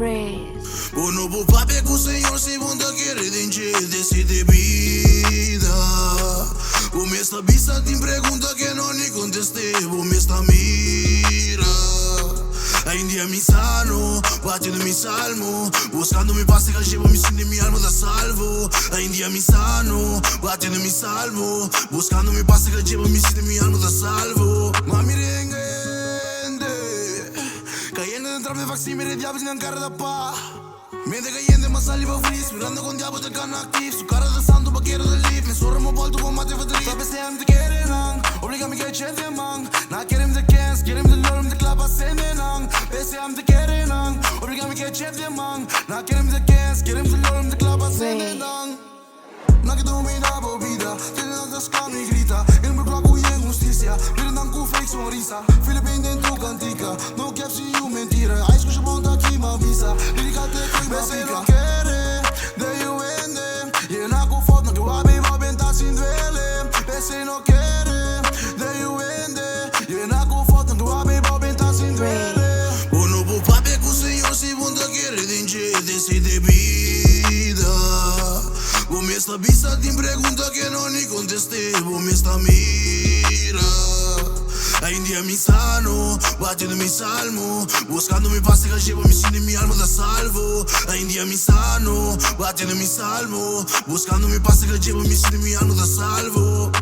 Praise. Uno por papi con Señor segundo quiere dinge decide vida. O me está vista te pergunta que não ni conteste, o me está mira. Ainda me sano, batendo mi salmo, buscando mi paz que llevo mi sin de mi alma da salvo. Ainda me sano, batendo mi salmo, buscando mi paz que llevo mi sin de mi alma da salvo. Mami rengende, cayendo dentro de vaccine, diabos na cara da pá. Mente cayendo, mas saliva feliz, mirando com diabo de cana activo. Su cara de santo, vaquero de liv, me sorro mo volto com mate vadri. Sabe se am te querer nang, obriga-me que chente mang. Na querem de cans, querem de lorm de clapa sene nang. Pese am te querer nang, obriga-me que chente mang. Na querem de cans, querem de lorm de clapa sene nang. Na que domina a vida, tendo das calma e grita. Ele me coloca em justiça, virando com fake sonrisa. Filho bem dentro cantica, não quer se mentira. A escucha bom daqui uma visa, lírica te foi uma pica. Não quer, daí eu ende. E na com foto, não que o abe vai bem tá sem duele. Pense não quer, daí eu ende. E na com foto, não que o abe vai bem tá sem duele. O novo papi com o Senhor segundo quiere dinge decide vida. O me está vista te pergunta que não ni conteste, o me está mira. Ainda me sano, batendo mi salmo, buscando mi paz que llevo mi sin de mi alma da salvo. Ainda me sano, batendo mi salmo, buscando mi paz que llevo mi sin de mi alma da salvo.